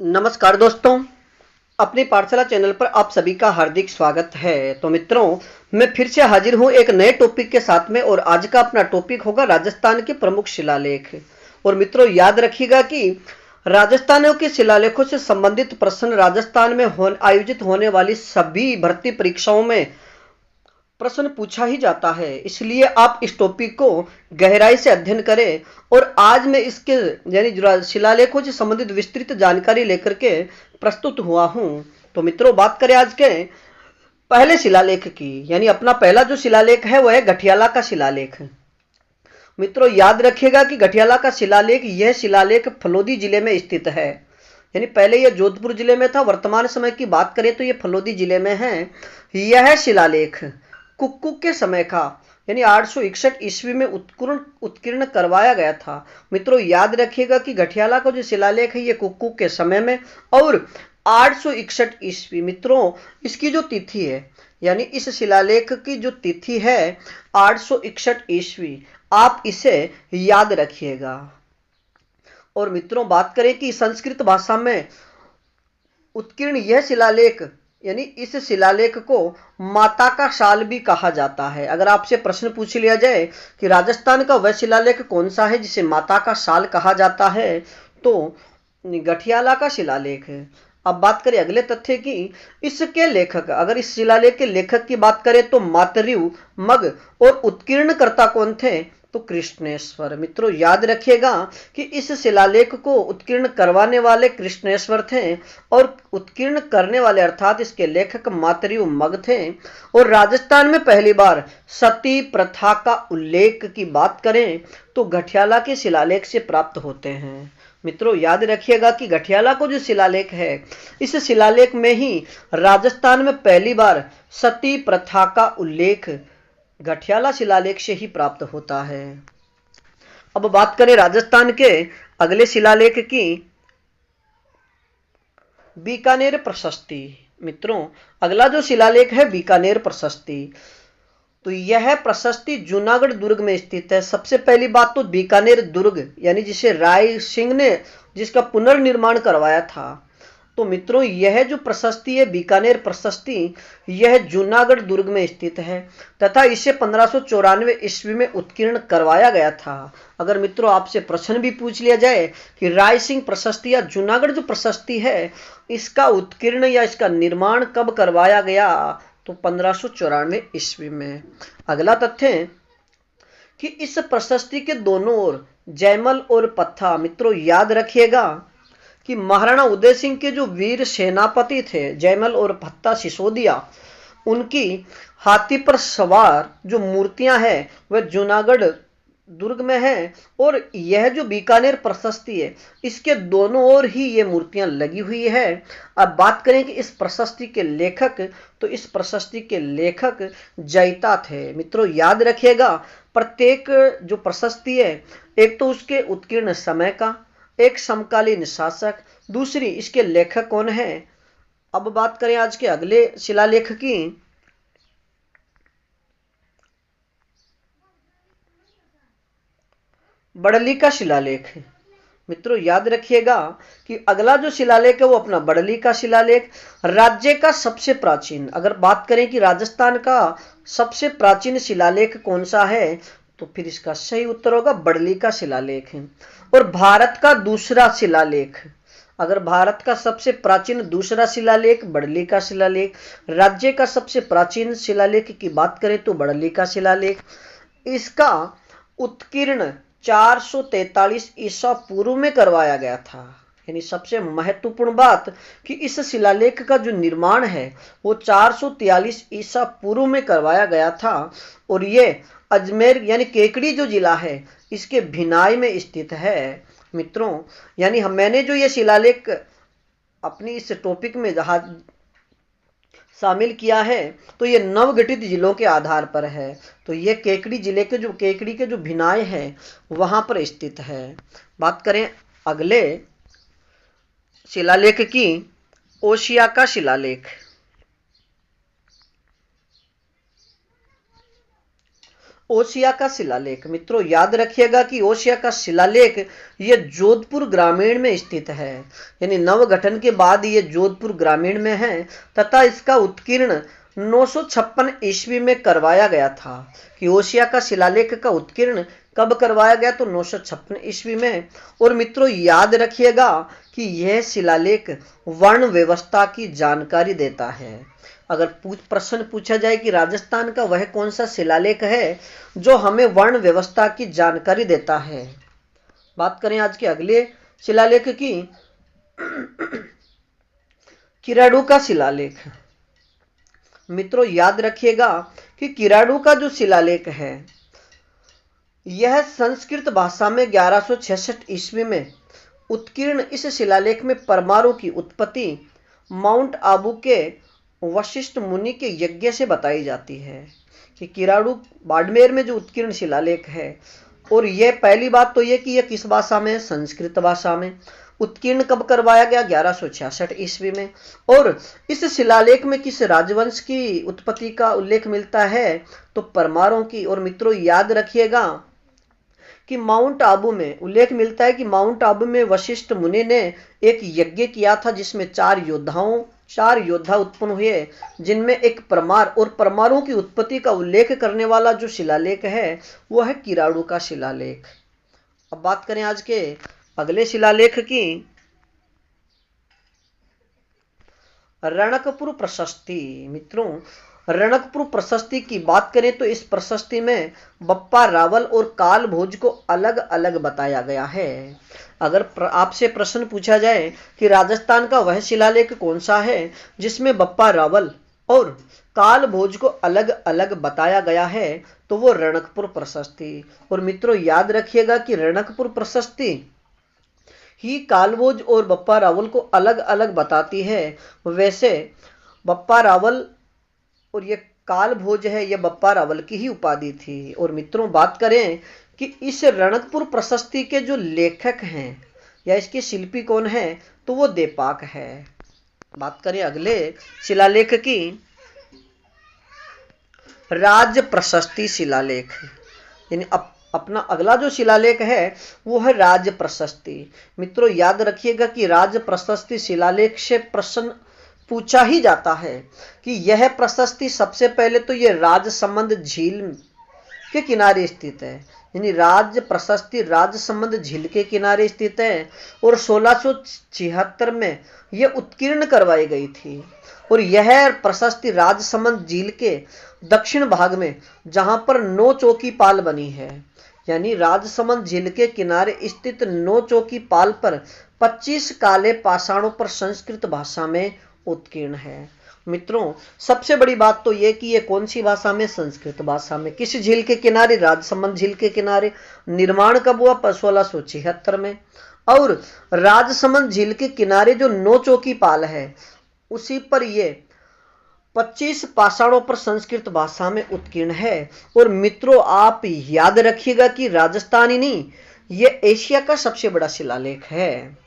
नमस्कार दोस्तों, अपनी पाठशाला चैनल पर आप सभी का हार्दिक स्वागत है। तो मित्रों, मैं फिर से हाजिर हूं एक नए टॉपिक के साथ में और आज का अपना टॉपिक होगा राजस्थान के प्रमुख शिलालेख। और मित्रों याद रखिएगा कि राजस्थानियों के शिलालेखों से संबंधित प्रश्न राजस्थान में आयोजित होने वाली सभी भर्ती परीक्षाओं में प्रश्न पूछा ही जाता है, इसलिए आप इस टॉपिक को गहराई से अध्ययन करें। और आज मैं इसके यानी शिलालेखों से संबंधित विस्तृत जानकारी लेकर के प्रस्तुत हुआ हूं। तो मित्रों, बात करें आज के पहले शिलालेख की, यानी अपना पहला जो शिलालेख है वह है गठियाला का शिलालेख। मित्रों याद रखिएगा कि गठियाला का शिलालेख, यह शिलालेख फलोदी जिले में स्थित है। यानी पहले यह जोधपुर जिले में था, वर्तमान समय की बात करें तो यह फलोदी जिले में है। यह शिलालेख कुक्कुट के समय का यानी 861 ईस्वी में उत्कीर्ण करवाया गया था। मित्रों याद रखिएगा कि गठियाला का जो शिलालेख है ये कुक्कुट के समय में और 861 ईस्वी। मित्रों इसकी जो तिथि है, यानी इस शिलालेख की जो तिथि है 861 ईस्वी, आप इसे याद रखिएगा। और मित्रों बात करें कि संस्कृत भाषा में उत्कीर्ण यह शिलालेख, यानी इस शिलालेख को माता का साल भी कहा जाता है। अगर आपसे प्रश्न पूछ लिया जाए कि राजस्थान का वह शिलालेख कौन सा है जिसे माता का साल कहा जाता है, तो गठियाला का शिलालेख है। अब बात करें अगले तथ्य की, इसके लेखक, अगर इस शिलालेख के लेखक की बात करें तो मातृ मग और उत्कीर्णकर्ता कौन थे, तो कृष्णेश्वर। मित्रों याद रखिएगा कि इस शिलालेख को उत्कीर्ण करवाने वाले कृष्णेश्वर थे और उत्कीर्ण करने वाले अर्थात इसके लेखक मातृ मग थे। और राजस्थान में पहली बार सती प्रथा का उल्लेख की बात करें तो गठियाला के शिलालेख से प्राप्त होते हैं। मित्रों याद रखिएगा कि गठियाला को जो शिलालेख है, इस शिलालेख में ही राजस्थान में पहली बार सती प्रथा का उल्लेख गठियाला शिलालेख से ही प्राप्त होता है। अब बात करें राजस्थान के अगले शिलालेख की, बीकानेर प्रशस्ति। मित्रों अगला जो शिलालेख है बीकानेर प्रशस्ति, तो यह प्रशस्ति जूनागढ़ दुर्ग में स्थित है। सबसे पहली बात तो बीकानेर दुर्ग, यानी जिसे राय सिंह ने जिसका पुनर्निर्माण करवाया था, तो मित्रों यह जो प्रशस्ति है बीकानेर प्रशस्ति, यह जूनागढ़ दुर्ग में स्थित है तथा इसे 1594 ईस्वी में उत्कीर्ण करवाया गया था। अगर मित्रों आपसे प्रश्न भी पूछ लिया जाए कि राय सिंह प्रशस्ति या जूनागढ़ जो प्रशस्ति है इसका उत्कीर्ण या इसका निर्माण कब करवाया गया, तो 1594 ईस्वी में। अगला तथ्य कि इस प्रशस्ति के दोनों ओर जयमल और पत्था। मित्रों याद रखिएगा कि महाराणा उदय सिंह के जो वीर सेनापति थे जयमल और पत्ता सिसोदिया, उनकी हाथी पर सवार जो मूर्तियां हैं वह जूनागढ़ दुर्ग में है। और यह जो बीकानेर प्रशस्ति है इसके दोनों ओर ही ये मूर्तियां लगी हुई है। अब बात करें कि इस प्रशस्ति के लेखक, तो इस प्रशस्ति के लेखक जैता थे। मित्रों याद रखिएगा प्रत्येक जो प्रशस्ति है, एक तो उसके उत्कीर्ण समय का, एक समकालीन शासक, दूसरी इसके लेखक कौन है। अब बात करें आज के अगले शिलालेख की, बड़ली का शिलालेख। मित्रों याद रखिएगा कि अगला जो शिलालेख है वो अपना बड़ली का शिलालेख, राज्य का सबसे प्राचीन, अगर बात करें कि राजस्थान का सबसे प्राचीन शिलालेख कौन सा है, तो फिर इसका सही उत्तर होगा बड़ली का शिलालेख। और भारत का दूसरा शिलालेख, अगर भारत का सबसे प्राचीन दूसरा शिलालेख बड़ली का शिलालेख, राज्य का सबसे प्राचीन शिलालेख की बात करें तो बड़ली का शिलालेख। इसका उत्कीर्ण 443 ईसा पूर्व में करवाया गया था। यानी सबसे महत्वपूर्ण बात कि इस शिलालेख का जो निर्माण है वो 443 ईसा पूर्व में करवाया गया था। और ये अजमेर यानी केकड़ी जो जिला है इसके भिनाई में स्थित है। मित्रों यानी मैंने जो ये शिलालेख अपनी इस टॉपिक में जहां शामिल किया है तो ये नवगठित जिलों के आधार पर है। तो ये केकड़ी जिले के जो केकड़ी के जो भिनाई है वहां पर स्थित है। बात करें अगले शिलालेख की, ओसिया का शिलालेख। ओसिया का शिलालेख। मित्रों याद रखिएगा कि ओसिया का शिलालेख ये जोधपुर ग्रामीण में स्थित है, यानी नवगठन के बाद ये जोधपुर ग्रामीण में है तथा इसका उत्कीर्ण 956 ईस्वी में करवाया गया था। कि ओसिया का शिलालेख का उत्कीर्ण कब करवाया गया? तो 956 ईस्वी में। और मित्रों याद रखिएगा कि यह शिलालेख वर्ण व्यवस्था की जानकारी देता है। अगर प्रश्न पूछा जाए कि राजस्थान का वह कौन सा शिलालेख है जो हमें वर्ण व्यवस्था की जानकारी देता है। बात करें आज के अगले शिलालेख की, किराडू का शिलालेख। मित्रों याद रखिएगा कि किराडू का जो शिलालेख है यह संस्कृत भाषा में 1166 ईस्वी में उत्कीर्ण। इस शिलालेख में परमाणु की उत्पत्ति माउंट आबू के वशिष्ठ मुनि के यज्ञ से बताई जाती है। कि किराडू बाड़मेर में जो उत्कीर्ण शिलालेख है, और यह पहली बात तो यह कि यह किस भाषा में? संस्कृत भाषा में। उत्कीर्ण कब करवाया गया? 1166 ईस्वी में। और इस शिलालेख में किस राजवंश की उत्पत्ति का उल्लेख मिलता है? तो परमारों की। और मित्रों याद रखिएगा कि माउंट आबू में उल्लेख मिलता है कि माउंट आबू में वशिष्ठ मुनि ने एक यज्ञ किया था जिसमें 4 योद्धा उत्पन्न हुए, जिनमें एक परमार, और परमारों की उत्पत्ति का उल्लेख करने वाला जो शिलालेख है वह है किराडू का शिलालेख। अब बात करें आज के अगले शिलालेख की, रणकपुर प्रशस्ति। मित्रों रणकपुर प्रशस्ति की बात करें तो इस प्रशस्ति में बप्पा रावल और काल भोज को अलग अलग बताया गया है। अगर आपसे प्रश्न पूछा जाए कि राजस्थान का वह शिलालेख कौन सा है जिसमें बप्पा रावल और काल भोज को अलग अलग बताया गया है, तो वो रणकपुर प्रशस्ति। और मित्रों याद रखिएगा कि रणकपुर प्रशस्ति ही कालभोज और बप्पा रावल को अलग अलग बताती है। वैसे बप्पा रावल और ये कालभोज है, यह बप्पा रावल की ही उपाधि थी। और मित्रों बात करें कि इस रणकपुर प्रशस्ति के जो लेखक हैं या इसके शिल्पी कौन है, तो वो देपाक है। बात करें अगले शिलालेख की, राज प्रशस्ति शिलालेख। यानी अपना अगला जो शिलालेख है वो है राज प्रशस्ति। मित्रों याद रखिएगा कि राज प्रशस्ति शिलालेख से प्रश्न पूछा ही जाता है कि यह प्रशस्ति सबसे पहले तो यह राजसमंद झील के किनारे स्थित है। यानी राज प्रशस्ति राजसमंद झील के किनारे स्थित है और 1676 में यह उत्कीर्ण करवाई गई थी। और यह प्रशस्ति राजसमंद झील के दक्षिण भाग में जहां पर 9 चौकी पाल बनी है, यानी राजसमंद झील के किनारे स्थित 9 चौकी पाल पर 25 काले पाषाणों पर संस्कृत भाषा में उत्कीर्ण है। मित्रों सबसे बड़ी बात तो यह कि यह कौन सी भाषा में? संस्कृत भाषा में। किस झील के किनारे? राजसमंद झील के किनारे। निर्माण कब हुआ? 1676 में। और राजसमंद झील के किनारे जो 9 चौकी पाल है उसी पर यह 25 पाषाणों पर संस्कृत भाषा में उत्कीर्ण है। और मित्रों आप याद रखिएगा कि राजस्थान ही नहीं, यह एशिया का सबसे बड़ा शिलालेख है।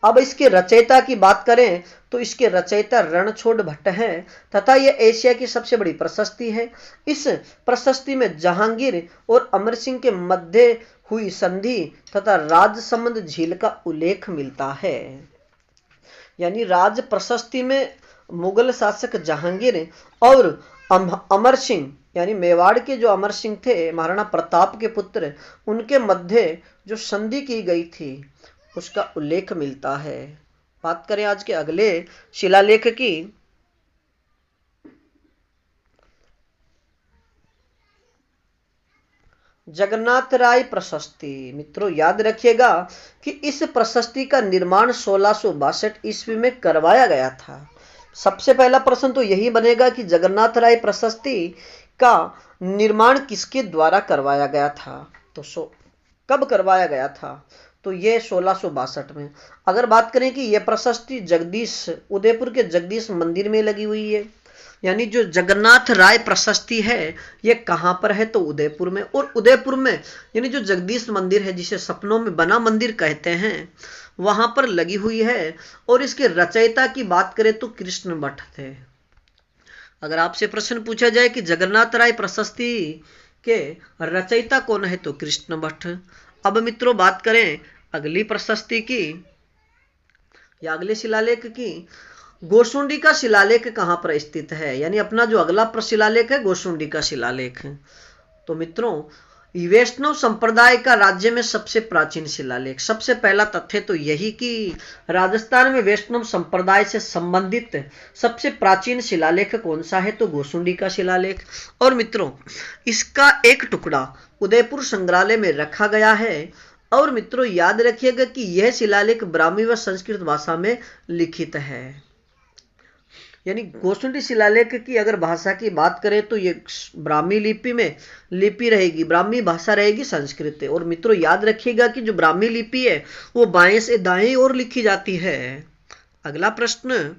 अब इसके रचयिता की बात करें तो इसके रचयिता रणछोड़ भट्ट हैं तथा यह एशिया की सबसे बड़ी प्रशस्ति है। इस प्रशस्ति में जहांगीर और अमर सिंह के मध्य हुई संधि तथा राजसमंद झील का उल्लेख मिलता है। यानी राज प्रशस्ति में मुगल शासक जहांगीर और अमर सिंह यानी मेवाड़ के जो अमर सिंह थे, महाराणा प्रताप के पुत्र, उनके मध्य जो संधि की गई थी उसका उल्लेख मिलता है। बात करें आज के अगले शिलालेख की, जगन्नाथ राय प्रशस्ति। मित्रों याद रखिएगा कि इस प्रशस्ति का निर्माण 1662 ईस्वी में करवाया गया था। सबसे पहला प्रश्न तो यही बनेगा कि जगन्नाथ राय प्रशस्ति का निर्माण किसके द्वारा करवाया गया था, तो कब करवाया गया था? तो ये 1662 में। अगर बात करें कि यह प्रशस्ति जगदीश, उदयपुर के जगदीश मंदिर में लगी हुई है, यानी जो जगन्नाथ राय प्रशस्ति है ये कहां पर है? तो उदयपुर में। और उदयपुर में यानी जो जगदीश मंदिर है जिसे सपनों में बना मंदिर कहते हैं, वहां पर लगी हुई है। और इसके रचयिता की बात करें तो कृष्ण भट्ट थे। अगर आपसे प्रश्न पूछा जाए कि जगन्नाथ राय प्रशस्ति के रचयिता कौन है? तो कृष्ण भट्ट। अब मित्रों बात करें अगली प्रशस्ति की या अगले शिलालेख की। गोशुंडी का शिलालेख कहाँ पर स्थित है? यानी अपना जो अगला शिलालेख है गोशुंडी का शिलालेख। तो मित्रों वैष्णव संप्रदाय का राज्य में सबसे प्राचीन शिलालेख, सबसे पहला तथ्य तो यही कि राजस्थान में वैष्णव संप्रदाय से संबंधित सबसे प्राचीन शिलालेख कौन सा है? तो गोशुंडी का शिलालेख। और मित्रों इसका एक टुकड़ा उदयपुर संग्रहालय में रखा गया है। और मित्रों याद रखिएगा कि यह शिलालेख ब्राह्मी व संस्कृत भाषा में लिखित है। यानी गोशुंडी शिलालेख की अगर भाषा की बात करें तो ये ब्राह्मी लिपि में लिपि रहेगी, ब्राह्मी भाषा रहेगी संस्कृत। और मित्रों याद रखिएगा कि जो ब्राह्मी लिपि है वो बाएं से दाएं ओर लिखी जाती है। अगला प्रश्न,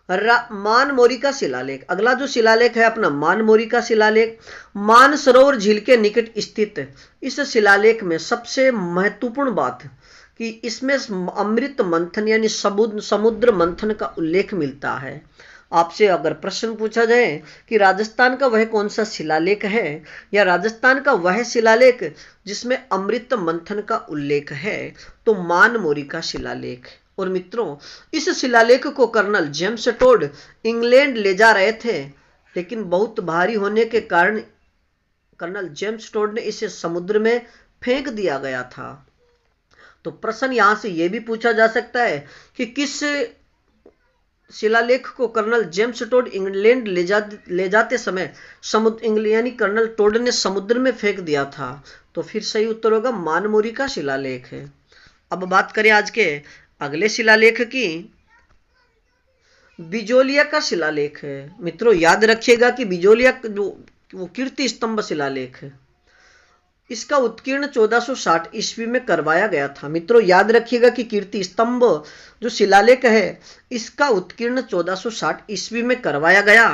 मानमोरी का शिलालेख। अगला जो शिलालेख है अपना मानमोरी का शिलालेख, मानसरोवर झील के निकट स्थित इस शिलालेख में सबसे महत्वपूर्ण बात कि इसमें अमृत मंथन यानी समुद्र मंथन का उल्लेख मिलता है। आपसे अगर प्रश्न पूछा जाए कि राजस्थान का वह कौन सा शिलालेख है या राजस्थान का वह शिलालेख जिसमें अमृत मंथन का उल्लेख है, तो मानमोरी का शिलालेख। और मित्रों इस शिलालेख को कर्नल जेम्स टोड इंग्लैंड ले जा रहे थे, लेकिन बहुत भारी होने के कारण कर्नल जेम्स टोड ने इसे समुद्र में फेंक दिया गया था। तो प्रश्न यहां से यह भी पूछा जा सकता है कि किस शिलालेख को कर्नल जेम्स टोड इंग्लैंड ले जाते समय समुद्र यानी कर्नल टोड ने समुद्र में फेंक दिया था? तो फिर सही उत्तर होगा मानमोरी का शिलालेख है। अब बात करें आज के अगले शिलालेख की, बिजोलिया का शिलालेख है। मित्रों याद रखिएगा कि बिजोलिया जो वो कीर्ति स्तंभ शिलालेख है, इसका उत्कीर्ण 1460 ईस्वी में करवाया गया था। मित्रों याद रखिएगा कि कीर्ति स्तंभ जो शिलालेख है इसका उत्कीर्ण 1460 ईस्वी में करवाया गया।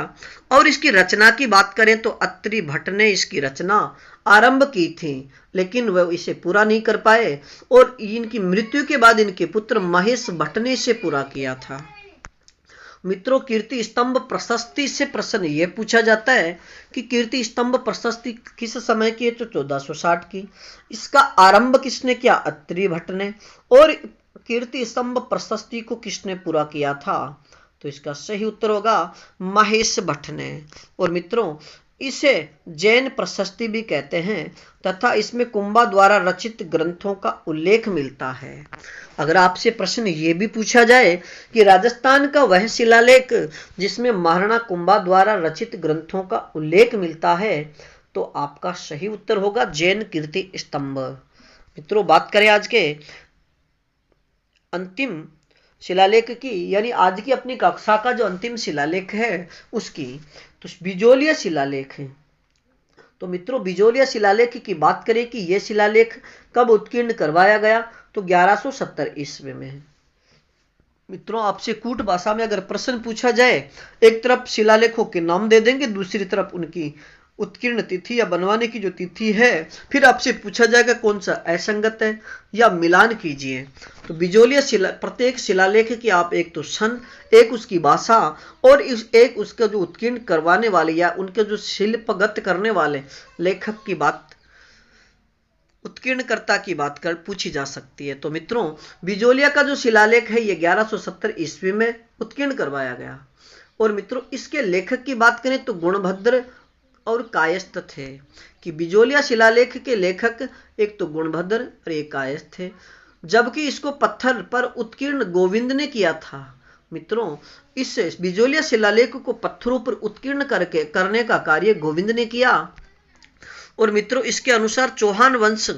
और इसकी रचना की बात करें तो अत्रि भट्ट ने इसकी रचना आरंभ की थी, लेकिन वह इसे पूरा नहीं कर पाए और इनकी मृत्यु के बाद इनके पुत्र महेश भट्ट ने इसे पूरा किया था। मित्रों कीर्ति स्तंभ प्रशस्ति से प्रश्न यह पूछा जाता है कि कीर्ति स्तंभ प्रशस्ति किस समय की है? तो 1460 की। इसका आरंभ किसने किया? अत्रि भट्ट ने। और कीर्ति स्तंभ प्रशस्ति को किसने पूरा किया था? तो इसका सही उत्तर होगा महेश भट्ट ने। और मित्रों इसे जैन प्रशस्ति भी कहते हैं तथा इसमें कुंभा द्वारा रचित ग्रंथों का उल्लेख मिलता है। अगर आपसे प्रश्न ये भी पूछा जाए कि राजस्थान का वह शिलालेख जिसमें महाराणा कुंभा द्वारा रचित ग्रंथों का उल्लेख मिलता है, तो आपका सही उत्तर होगा जैन कीर्ति स्तंभ। मित्रों बात करें आज के अंतिम शिलालेख की, यानी आज की अपनी कक्षा का जो अंतिम शिलालेख है उसकी, तो बिजोलिया शिलालेख है। तो मित्रों बिजोलिया शिलालेख की बात करें कि यह शिलालेख कब उत्कीर्ण करवाया गया, तो 1170 ईस्वी में है। मित्रों आपसे कूट भाषा में अगर प्रश्न पूछा जाए, एक तरफ शिलालेखों के नाम दे देंगे, दूसरी तरफ उनकी उत्कीर्ण तिथि या बनवाने की जो तिथि है, फिर आपसे पूछा जाएगा कौन सा असंगत है या मिलान कीजिए। तो बिजोलिया प्रत्येक शिलालेख की आप एक तो सन, एक उसकी भाषा और एक उसका जो उत्कीर्ण करवाने वाले या उनके जो शिल्पगत करने वाले लेखक की बात, उत्कीर्णकर्ता की बात कर पूछी जा सकती है। तो मित्रों बिजोलिया का जो शिलालेख है ये 1170 ईस्वी में उत्कीर्ण करवाया गया। और मित्रों इसके लेखक की बात करें तो गुणभद्र और कायस्थ थे, कि बिजोलिया शिलालेख के लेखक एक तो गुणभद्र और एक कायस्थ थे, जबकि इसको पत्थर पर उत्कीर्ण गोविंद ने किया था। मित्रों इस बिजोलिया शिलालेख को पत्थरों पर उत्कीर्ण करने का कार्य गोविंद ने किया। और मित्रों इसके अनुसार चौहान वंश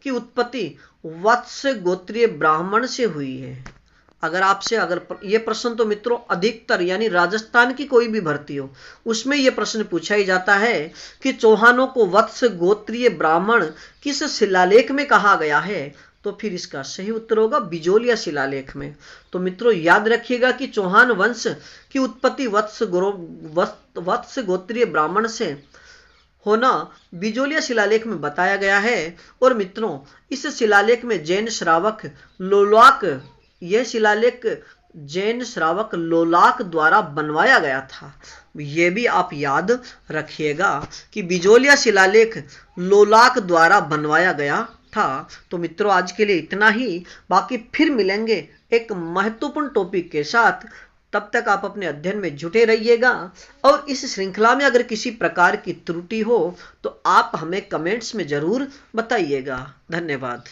की उत्पत्ति वत्स गोत्रीय ब्राह्मण से हुई है। अगर आपसे ये प्रश्न तो मित्रों अधिकतर यानी राजस्थान की कोई भी भर्ती हो उसमें यह प्रश्न पूछा ही जाता है कि चौहानों को वत्स गोत्रीय ब्राह्मण किस शिलालेख में कहा गया है, तो फिर इसका सही उत्तर होगा बिजोलिया शिलालेख में। तो मित्रों याद रखिएगा कि चौहान वंश की उत्पत्ति वत्स गोत्रीय ब्राह्मण से होना बिजोलिया शिलालेख में बताया गया है। और मित्रों इस शिलालेख में जैन श्रावक लोलाक यह शिलालेख जैन श्रावक लोलाक द्वारा बनवाया गया था। ये भी आप याद रखिएगा कि बिजोलिया शिलालेख लोलाक द्वारा बनवाया गया था। तो मित्रों आज के लिए इतना ही, बाकी फिर मिलेंगे एक महत्वपूर्ण टॉपिक के साथ। तब तक आप अपने अध्ययन में जुटे रहिएगा, और इस श्रृंखला में अगर किसी प्रकार की त्रुटि हो तो आप हमें कमेंट्स में जरूर बताइएगा। धन्यवाद।